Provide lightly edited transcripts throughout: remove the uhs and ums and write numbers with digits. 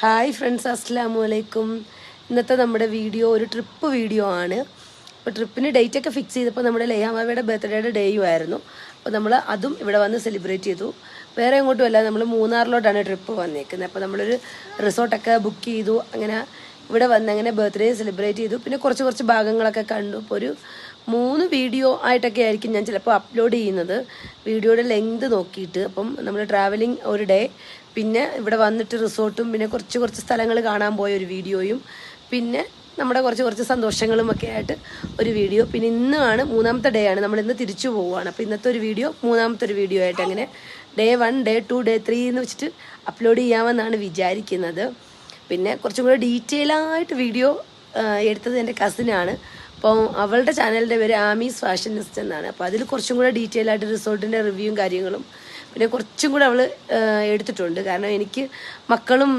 Hi friends, അസ്സലാമു അലൈക്കും. ഇന്നത്തെ നമ്മുടെ വീഡിയോ ഒരു ട്രിപ്പ് വീഡിയോ ആണ്. അപ്പോൾ ട്രിപ്പിന് ഡേറ്റൊക്കെ ഫിക്സ് ചെയ്തപ്പോൾ നമ്മുടെ ലയാമാവയുടെ ബർത്ത്ഡേയുടെ ഡേയും ആയിരുന്നു. അപ്പോൾ നമ്മൾ അതും ഇവിടെ വന്ന് സെലിബ്രേറ്റ് ചെയ്തു. വേറെ എങ്ങോട്ടും അല്ല, നമ്മൾ മൂന്നാറിലോട്ടാണ് ട്രിപ്പ് വന്നേക്കുന്നത്. അപ്പോൾ നമ്മളൊരു റിസോർട്ടൊക്കെ ബുക്ക് ചെയ്തു. അങ്ങനെ ഇവിടെ വന്ന് അങ്ങനെ ബർത്ത്ഡേ സെലിബ്രേറ്റ് ചെയ്തു. പിന്നെ കുറച്ച് ഭാഗങ്ങളൊക്കെ കണ്ടു. ഇപ്പോൾ ഒരു 3 വീഡിയോ ആയിട്ടൊക്കെ ആയിരിക്കും ഞാൻ ചിലപ്പോൾ അപ്ലോഡ് ചെയ്യുന്നത്, വീഡിയോയുടെ ലെങ്ത് നോക്കിയിട്ട്. അപ്പം നമ്മൾ ട്രാവലിംഗ് ഒരു ഡേ, പിന്നെ ഇവിടെ വന്നിട്ട് റിസോർട്ടും, പിന്നെ കുറച്ച് സ്ഥലങ്ങൾ കാണാൻ പോയ ഒരു വീഡിയോയും, പിന്നെ നമ്മുടെ കുറച്ച് സന്തോഷങ്ങളും ഒക്കെ ആയിട്ട് ഒരു വീഡിയോ. പിന്നെ ഇന്നാണ് 3ാമത്തെ ഡേ ആണ്, നമ്മളിന്ന് തിരിച്ചു പോവുകയാണ്. അപ്പോൾ ഇന്നത്തെ ഒരു വീഡിയോ 3ാമത്തെ ഒരു വീഡിയോ ആയിട്ട് അങ്ങനെ ഡേ 1, ഡേ 2, ഡേ 3 എന്ന് വെച്ചിട്ട് അപ്ലോഡ് ചെയ്യാമെന്നാണ് വിചാരിക്കുന്നത്. പിന്നെ കുറച്ചും കൂടെ ഡീറ്റെയിൽ ആയിട്ട് വീഡിയോ എടുത്തത് എൻ്റെ കസിനാണ്. അപ്പോൾ അവളുടെ ചാനലിൻ്റെ പേര് ആമീസ് ഫാഷനിസ്റ്റ് എന്നാണ്. അപ്പോൾ അതിൽ കുറച്ചും കൂടെ ഡീറ്റെയിൽ ആയിട്ട് റിസോർട്ടിൻ്റെ റിവ്യൂവും കാര്യങ്ങളും പിന്നെ കുറച്ചും കൂടെ അവൾ എടുത്തിട്ടുണ്ട്. കാരണം എനിക്ക് മക്കളും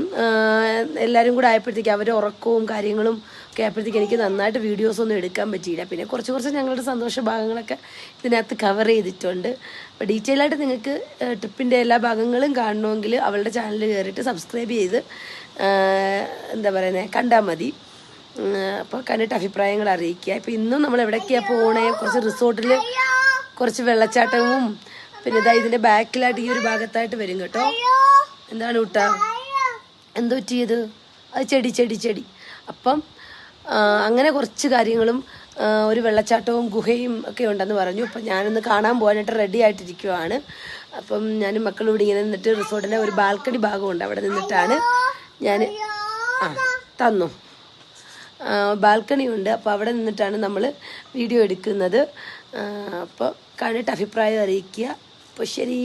എല്ലാവരും കൂടെ ആയപ്പോഴത്തേക്ക് അവരുടെ ഉറക്കവും കാര്യങ്ങളും ഒക്കെ ആയപ്പോഴത്തേക്ക് എനിക്ക് നന്നായിട്ട് വീഡിയോസൊന്നും എടുക്കാൻ പറ്റിയില്ല. പിന്നെ കുറച്ച് ഞങ്ങളുടെ സന്തോഷ ഭാഗങ്ങളൊക്കെ ഇതിനകത്ത് കവർ ചെയ്തിട്ടുണ്ട്. അപ്പോൾ ഡീറ്റെയിൽ ആയിട്ട് നിങ്ങൾക്ക് ട്രിപ്പിൻ്റെ എല്ലാ ഭാഗങ്ങളും കാണണമെങ്കിൽ അവളുടെ ചാനൽ കയറിയിട്ട് സബ്സ്ക്രൈബ് ചെയ്ത് എന്താ പറയുന്നത് കണ്ടാൽ മതി. അപ്പോൾ കണ്ടിട്ട് അഭിപ്രായങ്ങൾ അറിയിക്കുക. ഇപ്പോൾ ഇന്നും നമ്മൾ എവിടേക്കാണ് പോകണേ, കുറച്ച് റിസോർട്ടിൽ കുറച്ച് വെള്ളച്ചാട്ടവും, പിന്നെ ഇതാ ഇതിൻ്റെ ബാക്കിലായിട്ട് ഈ ഒരു ഭാഗത്തായിട്ട് വരും കേട്ടോ. എന്താണ് കൂട്ടാ, എന്തോ പറ്റിയത്? അത് ചെടി. അപ്പം അങ്ങനെ കുറച്ച് കാര്യങ്ങളും ഒരു വെള്ളച്ചാട്ടവും ഗുഹയും ഒക്കെ ഉണ്ടെന്ന് പറഞ്ഞു. അപ്പം ഞാനൊന്ന് കാണാൻ പോകാനായിട്ട് റെഡി ആയിട്ടിരിക്കുവാണ്. അപ്പം ഞാനും മക്കളും ഇവിടെ ഇങ്ങനെ നിന്നിട്ട് റിസോർട്ടിൻ്റെ ഒരു ബാൽക്കണി ഭാഗമുണ്ട്, അവിടെ നിന്നിട്ടാണ് ഞാൻ തന്നു ബാൽക്കണി ഉണ്ട്. അപ്പോൾ അവിടെ നിന്നിട്ടാണ് നമ്മൾ വീഡിയോ എടുക്കുന്നത്. അപ്പോൾ കണ്ടിട്ട് അഭിപ്രായം അറിയിക്കുക. അപ്പോൾ ശരി.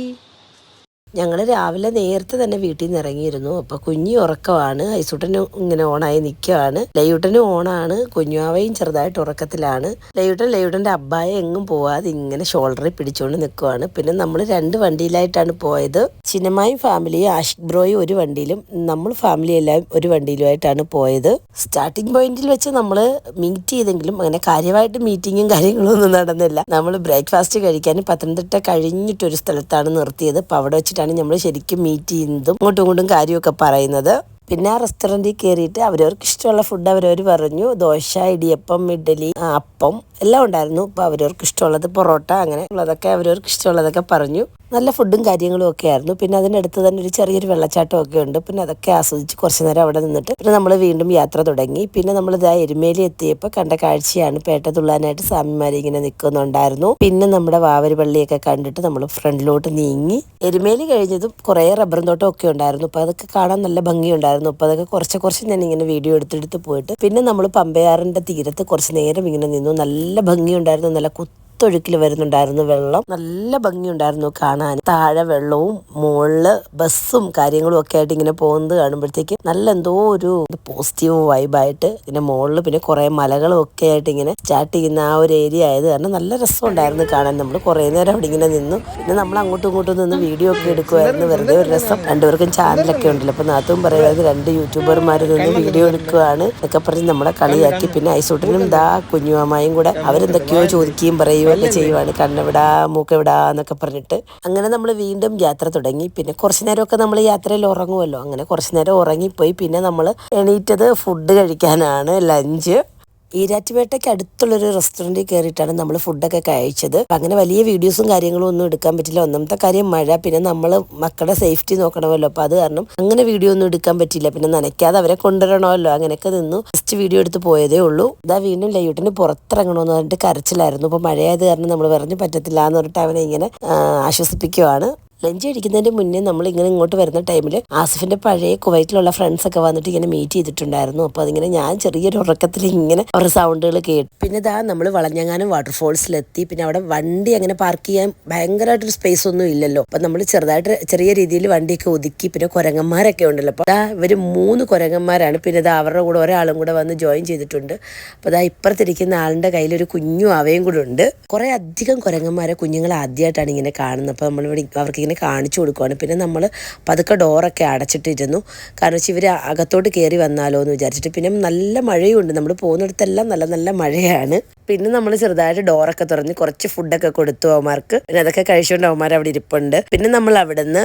ഞങ്ങൾ രാവിലെ നേരത്തെ തന്നെ വീട്ടിൽ നിന്ന് ഇറങ്ങിയിരുന്നു. അപ്പോൾ കുഞ്ഞി ഉറക്കമാണ്, ഐസൂട്ടനും ഇങ്ങനെ ഓണായി നിൽക്കുകയാണ്. ലയൂട്ടനും ഓണാണ്, കുഞ്ഞുവാവയും ചെറുതായിട്ട് ഉറക്കത്തിലാണ്. ലയൂട്ടൻ്റെ അബ്ബായ എങ്ങും പോവാതെ ഇങ്ങനെ ഷോൾഡറിൽ പിടിച്ചുകൊണ്ട് നിൽക്കുവാണ്. പിന്നെ നമ്മൾ 2 വണ്ടിയിലായിട്ടാണ് പോയത്. ചിന്നമായും ഫാമിലിയും ആഷിക് ബ്രോയും ഒരു വണ്ടിയിലും, നമ്മൾ ഫാമിലി എല്ലാം ഒരു വണ്ടിയിലുമായിട്ടാണ് പോയത്. സ്റ്റാർട്ടിംഗ് പോയിന്റിൽ വെച്ച് നമ്മൾ മീറ്റ് ചെയ്തെങ്കിലും അങ്ങനെ കാര്യമായിട്ട് മീറ്റിങ്ങും കാര്യങ്ങളും ഒന്നും നടന്നില്ല. നമ്മൾ ബ്രേക്ക്ഫാസ്റ്റ് കഴിക്കാൻ പത്തനംതിട്ട കഴിഞ്ഞിട്ടൊരു സ്ഥലത്താണ് നിർത്തിയത്. അപ്പോൾ അവിടെ വെച്ചിട്ടാണ് നമ്മൾ ശരിക്കും മീറ്റ് ചെയ്യുന്നതും അങ്ങോട്ടും കാര്യമൊക്കെ പറയുന്നത്. പിന്നെ ആ റെസ്റ്റോറൻറ്റിൽ കയറിയിട്ട് അവരവർക്ക് ഇഷ്ടമുള്ള ഫുഡ് അവരവർ പറഞ്ഞു. ദോശ, ഇടിയപ്പം, ഇഡ്ഡലി, അപ്പം എല്ലാം ഉണ്ടായിരുന്നു. അപ്പോൾ അവരവർക്ക് ഇഷ്ടമുള്ളത് പൊറോട്ട, അങ്ങനെ ഉള്ളതൊക്കെ അവരവർക്ക് ഇഷ്ടമുള്ളതൊക്കെ പറഞ്ഞു. നല്ല ഫുഡും കാര്യങ്ങളും ഒക്കെ ആയിരുന്നു. പിന്നെ അതിനടുത്ത് തന്നെ ഒരു ചെറിയൊരു വെള്ളച്ചാട്ടം ഒക്കെ ഉണ്ട്. പിന്നെ അതൊക്കെ ആസ്വദിച്ച് കുറച്ച് നേരം അവിടെ നിന്നിട്ട് പിന്നെ നമ്മൾ വീണ്ടും യാത്ര തുടങ്ങി. പിന്നെ നമ്മൾ ഇതാ എരുമേലി എത്തിയപ്പോൾ കണ്ട കാഴ്ചയാണ്, പേട്ട തുള്ളാനായിട്ട് സ്വാമിമാരി ഇങ്ങനെ നിൽക്കുന്നുണ്ടായിരുന്നു. പിന്നെ നമ്മുടെ വാവര് പള്ളിയൊക്കെ കണ്ടിട്ട് നമ്മൾ ഫ്രണ്ടിലോട്ട് നീങ്ങി. എരുമേലി കഴിഞ്ഞതും കുറേ റബ്ബറും തോട്ടം ഒക്കെ ഉണ്ടായിരുന്നു. അപ്പോൾ അതൊക്കെ കാണാൻ നല്ല ഭംഗിയുണ്ടായിരുന്നു. അപ്പോൾ അതൊക്കെ കുറച്ച് ഞാൻ ഇങ്ങനെ വീഡിയോ എടുത്തെടുത്ത് പോയിട്ട് പിന്നെ നമ്മൾ പമ്പയാറിൻ്റെ തീരത്ത് കുറച്ച് നേരം ഇങ്ങനെ നിന്നു. നല്ല ഭംഗിയുണ്ടായിരുന്നു, നല്ല ഒഴുക്കിൽ വരുന്നുണ്ടായിരുന്നു വെള്ളം, നല്ല ഭംഗിയുണ്ടായിരുന്നു കാണാൻ. താഴെ വെള്ളവും മുകളില് ബസ്സും കാര്യങ്ങളും ഒക്കെ ആയിട്ട് ഇങ്ങനെ പോകുന്നത് കാണുമ്പോഴത്തേക്ക് നല്ല എന്തോ ഒരു പോസിറ്റീവ് വൈബായിട്ട് ഇങ്ങനെ മുകളിൽ പിന്നെ കുറെ മലകളും ഒക്കെ ആയിട്ട് ഇങ്ങനെ സ്റ്റാർട്ട് ചെയ്യുന്ന ആ ഒരു ഏരിയ ആയത് കാരണം നല്ല രസമുണ്ടായിരുന്നു കാണാൻ. നമ്മൾ കുറെ നേരം അവിടെ ഇങ്ങനെ നിന്നു. പിന്നെ നമ്മൾ അങ്ങോട്ടും ഇങ്ങോട്ടും നിന്ന് വീഡിയോ ഒക്കെ എടുക്കുമായിരുന്നു, വെറുതെ ഒരു രസം. രണ്ടുപേർക്കും ചാനലൊക്കെ ഉണ്ടല്ലോ. അപ്പൊ നാത്തും പറയുന്നത് 2 യൂട്യൂബർമാർ നിന്ന് വീഡിയോ എടുക്കുകയാണ് എന്നൊക്കെ പറഞ്ഞ് നമ്മളെ കളിയാക്കി. പിന്നെ ഐസൂട്ടനും ദാ കുഞ്ഞുമാമായും കൂടെ അവരെന്തൊക്കെയോ ചോദിക്കുകയും പറയും ഒക്കെ ചെയ്യുവാണ്, കണ്ണെവിടാ മൂക്കെവിടാ എന്നൊക്കെ പറഞ്ഞിട്ട്. അങ്ങനെ നമ്മൾ വീണ്ടും യാത്ര തുടങ്ങി. പിന്നെ കുറച്ചു നേരമൊക്കെ നമ്മൾ യാത്രയിൽ ഉറങ്ങുമല്ലോ, അങ്ങനെ കുറച്ചു നേരം ഉറങ്ങിപ്പോയി. പിന്നെ നമ്മൾ എണീറ്റത് ഫുഡ് കഴിക്കാനാണ്, ലഞ്ച്. ഈരാറ്റുപേട്ടയ്ക്ക് അടുത്തുള്ളൊരു റെസ്റ്റോറൻറ്റിൽ കയറിയിട്ടാണ് നമ്മൾ ഫുഡൊക്കെ കഴിച്ചത്. അങ്ങനെ വലിയ വീഡിയോസും കാര്യങ്ങളും ഒന്നും എടുക്കാൻ പറ്റില്ല. ഒന്നാമത്തെ കാര്യം മഴ, പിന്നെ നമ്മൾ മക്കളുടെ സേഫ്റ്റി നോക്കണമല്ലോ. അപ്പോൾ അത് കാരണം അങ്ങനെ വീഡിയോ ഒന്നും എടുക്കാൻ പറ്റില്ല. പിന്നെ നനയ്ക്കാതെ അവരെ കൊണ്ടുവരണമല്ലോ, അങ്ങനെയൊക്കെ നിന്നു ജസ്റ്റ് വീഡിയോ എടുത്ത് പോയതേ ഉള്ളൂ. ഇതാ വീണ്ടും ലയൂട്ടിന് പുറത്തിറങ്ങണമെന്ന് പറഞ്ഞിട്ട് കരച്ചിലായിരുന്നു. അപ്പോൾ മഴയായത് കാരണം നമ്മൾ പറഞ്ഞു പറ്റത്തില്ല എന്ന് പറഞ്ഞിട്ട് അവനെ ഇങ്ങനെ ആശ്വസിപ്പിക്കുവാണ്. ലഞ്ച് കഴിക്കുന്നതിൻ്റെ മുന്നേ നമ്മൾ ഇങ്ങനെ ഇങ്ങോട്ട് വരുന്ന ടൈമിൽ ആസിഫിൻ്റെ പഴയ കുവൈറ്റിലുള്ള ഫ്രണ്ട്സൊക്കെ വന്നിട്ട് ഇങ്ങനെ മീറ്റ് ചെയ്തിട്ടുണ്ടായിരുന്നു. അപ്പോൾ അതിങ്ങനെ ഞാൻ ചെറിയൊരു ഉറക്കത്തിൽ ഇങ്ങനെ അവരുടെ സൗണ്ടുകൾ കേട്ടു. പിന്നെ ഇതാ നമ്മൾ വളഞ്ഞങ്ങാനം വാട്ടർഫോൾസിലെത്തി. പിന്നെ അവിടെ വണ്ടി അങ്ങനെ പാർക്ക് ചെയ്യാൻ ഭയങ്കരമായിട്ടൊരു സ്പേസ് ഒന്നും ഇല്ലല്ലോ. അപ്പം നമ്മൾ ചെറിയ രീതിയിൽ വണ്ടിയൊക്കെ ഒതുക്കി. പിന്നെ കുരങ്ങന്മാരൊക്കെ ഉണ്ടല്ലോ. അപ്പോൾ ഇവർ 3 കുരങ്ങന്മാരാണ്. പിന്നെ ഇതാ അവരുടെ കൂടെ ഒരാളും കൂടെ വന്ന് ജോയിൻ ചെയ്തിട്ടുണ്ട്. അപ്പോൾ ഇതാ ഇപ്പുറത്തിരിക്കുന്ന ആളുടെ കയ്യിലൊരു കുഞ്ഞു അവയും കൂടെ ഉണ്ട്. കുറേ അധികം കുരങ്ങന്മാരെ കുഞ്ഞുങ്ങളെ ആദ്യമായിട്ടാണ് ഇങ്ങനെ കാണുന്നത്. അപ്പോൾ നമ്മളിവിടെ അവർക്ക് ഇങ്ങനെ കാണിച്ചു കൊടുക്കുവാണ്. പിന്നെ നമ്മൾ പതുക്കെ ഡോറൊക്കെ അടച്ചിട്ടിരുന്നു. കാരണം വെച്ചാൽ ഇവർ അകത്തോട്ട് കയറി വന്നാലോ എന്ന് വിചാരിച്ചിട്ട്. പിന്നെ നല്ല മഴയുണ്ട്, നമ്മൾ പോകുന്നിടത്തെല്ലാം നല്ല നല്ല മഴയാണ്. പിന്നെ നമ്മൾ ചെറുതായിട്ട് ഡോറൊക്കെ തുറന്ന് കുറച്ച് ഫുഡൊക്കെ കൊടുത്തു അവന്മാർക്ക്. പിന്നെ അതൊക്കെ കഴിച്ചുകൊണ്ട് അവന്മാർ അവിടെ ഇരിപ്പുണ്ട്. പിന്നെ നമ്മൾ അവിടെ നിന്ന്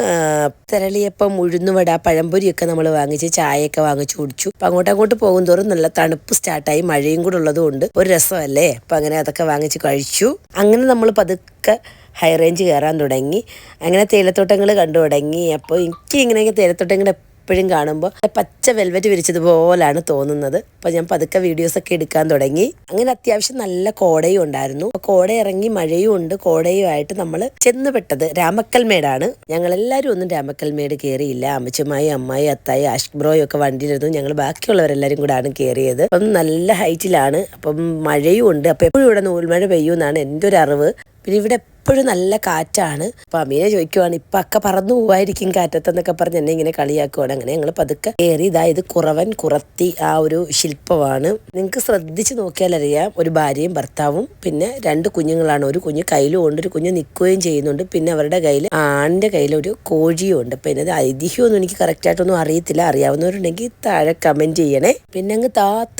തെരളിയപ്പം, ഉഴുന്നുവട, പഴംപൊരിയൊക്കെ നമ്മൾ വാങ്ങിച്ച് ചായയൊക്കെ വാങ്ങിച്ചു കുടിച്ചു. അപ്പം അങ്ങോട്ട് പോകും തോറും നല്ല തണുപ്പ് സ്റ്റാർട്ടായി, മഴയും കൂടെ ഉള്ളതുകൊണ്ട് ഒരു രസമല്ലേ. അപ്പം അങ്ങനെ അതൊക്കെ വാങ്ങിച്ച് കഴിച്ചു. അങ്ങനെ നമ്മൾ പതുക്കെ ഹൈ റേഞ്ച് കയറാൻ തുടങ്ങി. അങ്ങനെ തേയിലത്തോട്ടങ്ങൾ കണ്ടു തുടങ്ങി. അപ്പോൾ എനിക്ക് ഇങ്ങനെയൊക്കെ തേയിലത്തോട്ടങ്ങൾ എപ്പോഴും കാണുമ്പോൾ പച്ച വെൽവെറ്റ് വിരിച്ചതുപോലാണ് തോന്നുന്നത്. അപ്പോൾ ഞാൻ പതുക്കെ വീഡിയോസൊക്കെ എടുക്കാൻ തുടങ്ങി. അങ്ങനെ അത്യാവശ്യം നല്ല കോടയും ഉണ്ടായിരുന്നു. കോട ഇറങ്ങി മഴയും ഉണ്ട്. കോടയുമായിട്ട് നമ്മൾ ചെന്നുപെട്ടത് രാമക്കൽമേടാണ്. ഞങ്ങളെല്ലാവരും ഒന്നും രാമക്കൽമേട് കയറിയില്ല. അമ്മച്ചുമായി, അമ്മായി, അത്തായി, ആഷ്ബ്രോയും ഒക്കെ വണ്ടിയിലിരുന്നു. ഞങ്ങൾ ബാക്കിയുള്ളവരെല്ലാവരും കൂടാണ് കയറിയത്. അപ്പം നല്ല ഹൈറ്റിലാണ്. അപ്പം മഴയും ഉണ്ട്. അപ്പം എപ്പോഴും ഇവിടെ നൂൽമഴ പെയ്യുമെന്നാണ് എൻ്റെ ഒരു അറിവ്. പിന്നെ ഇവിടെ എപ്പോഴും നല്ല കാറ്റാണ്. അപ്പം അമീനെ ചോദിക്കുവാണ്, ഇപ്പം അക്ക പറന്നു പോവായിരിക്കും കാറ്റത്തെന്നൊക്കെ പറഞ്ഞ് എന്നെ ഇങ്ങനെ കളിയാക്കുവാണ്. അങ്ങനെ ഞങ്ങൾ പതുക്കെ കയറി. ഇത് കുറവൻ കുറത്തി ആ ഒരു ശില്പമാണ്. നിങ്ങൾക്ക് ശ്രദ്ധിച്ച് നോക്കിയാലറിയാം, ഒരു ഭാര്യയും ഭർത്താവും പിന്നെ 2 കുഞ്ഞുങ്ങളാണ്. ഒരു കുഞ്ഞ് കയ്യിലും ഉണ്ട്, ഒരു കുഞ്ഞ് നിൽക്കുകയും ചെയ്യുന്നുണ്ട്. പിന്നെ അവരുടെ കയ്യിൽ ആണിൻ്റെ കയ്യിൽ ഒരു കോഴിയും ഉണ്ട്. പിന്നെ അത് ഐതിഹ്യമൊന്നും എനിക്ക് കറക്റ്റായിട്ടൊന്നും അറിയത്തില്ല. അറിയാവുന്നവരുണ്ടെങ്കിൽ താഴെ കമൻറ്റ് ചെയ്യണേ. പിന്നെ അങ്ങ്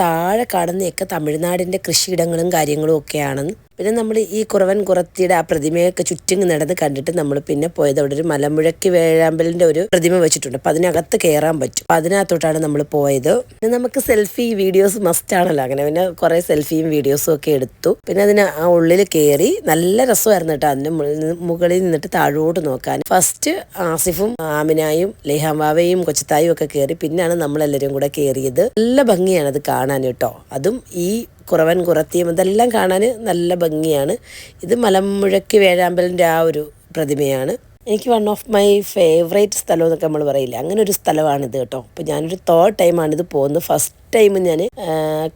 താഴെ കാണുന്നതൊക്കെ തമിഴ്നാടിൻ്റെ കൃഷിയിടങ്ങളും കാര്യങ്ങളും ഒക്കെയാണെന്ന്. പിന്നെ നമ്മൾ ഈ കുറവൻ കുറത്തിയുടെ ആ പ്രതിമയൊക്കെ ചുറ്റും നടന്ന് കണ്ടിട്ട് നമ്മൾ പിന്നെ പോയത് അവിടെ ഒരു മലമ്പുഴയ്ക്ക് വേഴാമ്പലിൻ്റെ ഒരു പ്രതിമ വെച്ചിട്ടുണ്ട്. അപ്പം അതിനകത്ത് കയറാൻ പറ്റും. അപ്പം അതിനകത്തോട്ടാണ് നമ്മൾ പോയത്. പിന്നെ നമുക്ക് സെൽഫി വീഡിയോസ് മസ്റ്റ് ആണല്ലോ. അങ്ങനെ പിന്നെ കുറേ സെൽഫിയും വീഡിയോസും ഒക്കെ എടുത്തു. പിന്നെ അതിന് ആ ഉള്ളിൽ കയറി നല്ല രസമായിരുന്നു കേട്ടോ. അതിൻ്റെ മുകളിൽ നിന്നിട്ട് താഴോട്ട് നോക്കാൻ. ഫസ്റ്റ് ആസിഫും ആമിനായും ലേഹാംവാവയും കൊച്ചത്തായും ഒക്കെ കയറി. പിന്നാണ് നമ്മളെല്ലാവരും കൂടെ കയറിയത്. നല്ല ഭംഗിയാണ് അത് കാണാൻ കേട്ടോ. അതും ഈ കുറവൻ കുറത്തിയും ഇതെല്ലാം കാണാൻ നല്ല ഭംഗിയാണ്. ഇത് മലമ്പുഴയ്ക്ക് വേഴാമ്പലിൻ്റെ ആ ഒരു പ്രതിമയാണ്. എനിക്ക് വൺ ഓഫ് മൈ ഫേവറേറ്റ് സ്ഥലം എന്നൊക്കെ നമ്മൾ പറയില്ല, അങ്ങനെ ഒരു സ്ഥലമാണിത് കേട്ടോ. അപ്പോൾ ഞാനൊരു 3rd ടൈമാണിത് പോകുന്നത്. ഫസ്റ്റ് ടൈം ഞാൻ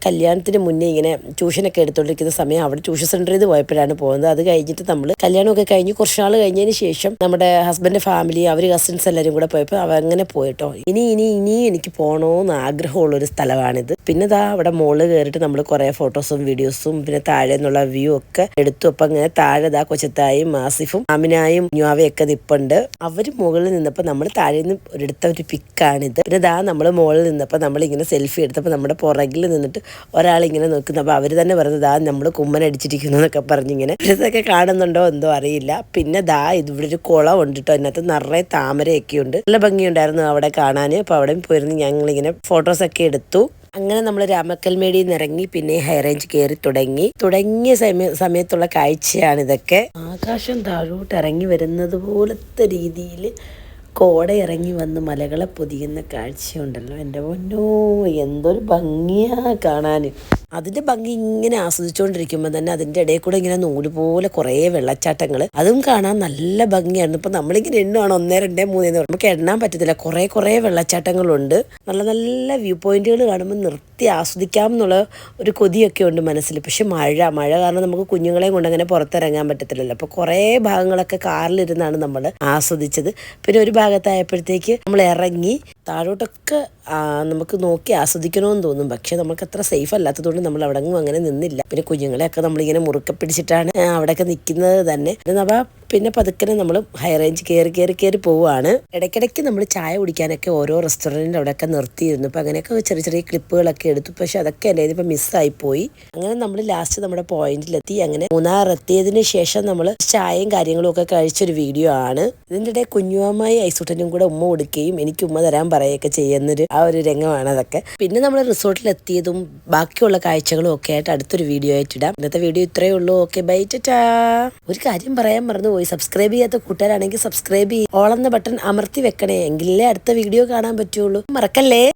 കല്യാണത്തിന് മുന്നേ ഇങ്ങനെ ട്യൂഷനൊക്കെ എടുത്തുകൊണ്ടിരിക്കുന്ന സമയം അവിടെ ട്യൂഷൻ സെൻറ്ററിൽ നിന്ന് പോയപ്പോഴാണ് പോകുന്നത്. അത് കഴിഞ്ഞിട്ട് നമ്മൾ കല്യാണമൊക്കെ കഴിഞ്ഞ് കുറച്ച് നാൾ കഴിഞ്ഞതിന് ശേഷം നമ്മുടെ ഹസ്ബൻഡ് ഫാമിലി അവർ കസിൻസ് എല്ലാവരും കൂടെ പോയപ്പോൾ അങ്ങനെ പോയിട്ടോ. ഇനിയും എനിക്ക് പോകണമെന്ന് ആഗ്രഹമുള്ളൊരു സ്ഥലമാണിത്. പിന്നെ അവിടെ മുകളിൽ കയറിയിട്ട് നമ്മൾ കുറേ ഫോട്ടോസും വീഡിയോസും പിന്നെ താഴെ നിന്നുള്ള വ്യൂ ഒക്കെ എടുത്തു. അപ്പം അങ്ങനെ താഴെ കൊച്ചത്തായും ആസിഫും ആമിനായും ന്യൂവയൊക്കെ നിപ്പുണ്ട്. അവർ മുകളിൽ നിന്നപ്പോൾ നമ്മൾ താഴെ നിന്ന് എടുത്ത ഒരു പിക്കാണിത്. പിന്നെ നമ്മൾ മുകളിൽ നിന്നപ്പോൾ നമ്മളിങ്ങനെ സെൽഫി എടുത്തപ്പോൾ നമ്മുടെ പുറകിൽ നിന്നിട്ട് ഒരാളിങ്ങനെ നോക്കുന്നു. അപ്പോൾ അവർ തന്നെ പറഞ്ഞത് നമ്മൾ കുമ്മനടിച്ചിരിക്കുന്നു എന്നൊക്കെ പറഞ്ഞിങ്ങനെ. ഇതൊക്കെ കാണുന്നുണ്ടോ എന്തോ അറിയില്ല. പിന്നെ ഇവിടെ ഒരു കുളം ഉണ്ട് കേട്ടോ. അതിനകത്ത് നിറയെ താമരയൊക്കെ ഉണ്ട്. നല്ല ഭംഗിയുണ്ടായിരുന്നു അവിടെ കാണാൻ. അപ്പോൾ അവിടെ പോയിരുന്നു ഞങ്ങളിങ്ങനെ ഫോട്ടോസൊക്കെ എടുത്തു. അങ്ങനെ നമ്മൾ രാമക്കൽമേടിയിൽ നിന്ന് ഇറങ്ങി പിന്നെ ഹൈ റേഞ്ച് കയറി തുടങ്ങിയ സമയത്തുള്ള കാഴ്ചയാണിതൊക്കെ. ആകാശം താഴോട്ട് ഇറങ്ങി വരുന്നത് പോലത്തെ രീതിയിൽ കോട ഇറങ്ങി വന്ന് മലകളെ പൊതിയുന്ന കാഴ്ചയുണ്ടല്ലോ. എൻ്റെ പൊന്നോ, എന്തൊരു ഭംഗിയാ കാണാൻ. അതിൻ്റെ ഭംഗി ഇങ്ങനെ ആസ്വദിച്ചുകൊണ്ടിരിക്കുമ്പോൾ തന്നെ അതിൻ്റെ ഇടയിൽ കൂടെ ഇങ്ങനെ നൂല് പോലെ കുറേ വെള്ളച്ചാട്ടങ്ങൾ, അതും കാണാൻ നല്ല ഭംഗിയായിരുന്നു. ഇപ്പം നമ്മളിങ്ങനെ എണ്ണുവാണ് 1, 2, 3 എന്ന്. നമുക്ക് എണ്ണാൻ പറ്റത്തില്ല. കുറേ വെള്ളച്ചാട്ടങ്ങളുണ്ട്. നല്ല നല്ല വ്യൂ പോയിന്റുകൾ കാണുമ്പോൾ നിർത്തി ആസ്വദിക്കാം എന്നുള്ള ഒരു കൊതിയൊക്കെ ഉണ്ട് മനസ്സിൽ. പക്ഷെ മഴ കാരണം നമുക്ക് കുഞ്ഞുങ്ങളെയും കൊണ്ട് അങ്ങനെ പുറത്തിറങ്ങാൻ പറ്റത്തില്ലല്ലോ. അപ്പോൾ കുറേ ഭാഗങ്ങളൊക്കെ കാറിലിരുന്നാണ് നമ്മൾ ആസ്വദിച്ചത്. പിന്നെ ഒരു ഭാഗത്തായപ്പോഴത്തേക്ക് നമ്മൾ ഇറങ്ങി താഴോട്ടൊക്കെ നമുക്ക് നോക്കി ആസ്വദിക്കണമെന്ന് തോന്നും. പക്ഷെ നമുക്ക് അത്ര സേഫ് അല്ലാത്തതുകൊണ്ട് നമ്മൾ അവിടെ അങ്ങനെ നിന്നില്ല. പിന്നെ കുഞ്ഞുങ്ങളെയൊക്കെ നമ്മളിങ്ങനെ മുറുക്കെ പിടിച്ചിട്ടാണ് അവിടെയൊക്കെ നിൽക്കുന്നത് തന്നെ. പിന്നെ പതുക്കനെ നമ്മൾ ഹൈ റേഞ്ച് കയറി പോവുകയാണ്. ഇടയ്ക്കിടയ്ക്ക് നമ്മൾ ചായ കുടിക്കാനൊക്കെ ഓരോ റെസ്റ്റോറൻറ്റിൻ്റെ അവിടെയൊക്കെ നിർത്തിയിരുന്നു. അപ്പോൾ അങ്ങനെയൊക്കെ ചെറിയ ക്ലിപ്പുകളൊക്കെ എടുത്തു. പക്ഷെ അതൊക്കെ എൻ്റെ ഇപ്പോൾ മിസ്സായിപ്പോയി. അങ്ങനെ നമ്മൾ ലാസ്റ്റ് നമ്മുടെ പോയിന്റിലെത്തി. അങ്ങനെ മൂന്നാർ എത്തിയതിന് ശേഷം നമ്മൾ ചായയും കാര്യങ്ങളും ഒക്കെ കഴിച്ചൊരു വീഡിയോ ആണ്. ഇതിൻ്റെ ഇടയിൽ കുഞ്ഞുമായി ഐസൂട്ടനും കൂടെ ഉമ്മ കൊടുക്കുകയും എനിക്ക് ഉമ്മ തരാൻ പറയുകയൊക്കെ ചെയ്യുന്നൊരു ആ ഒരു രംഗമാണ് അതൊക്കെ. പിന്നെ നമ്മൾ റിസോർട്ടിലെത്തിയതും ബാക്കിയുള്ള കാഴ്ചകളും ഒക്കെ ആയിട്ട് അടുത്തൊരു വീഡിയോ ആയിട്ടിടാം. ഇന്നത്തെ വീഡിയോ ഇത്രയേ ഉള്ളൂ. Okay, bye, tata. ഒരു കാര്യം പറയാൻ മറന്നുപോയി. സബ്സ്ക്രൈബ് ചെയ്യാത്ത കൂട്ടുകാരാണെങ്കിൽ സബ്സ്ക്രൈബ് ചെയ്യും. ഓൾ എന്ന ബട്ടൺ അമർത്തി വെക്കണേ, എങ്കിലേ അടുത്ത വീഡിയോ കാണാൻ പറ്റുള്ളൂ. മറക്കല്ലേ.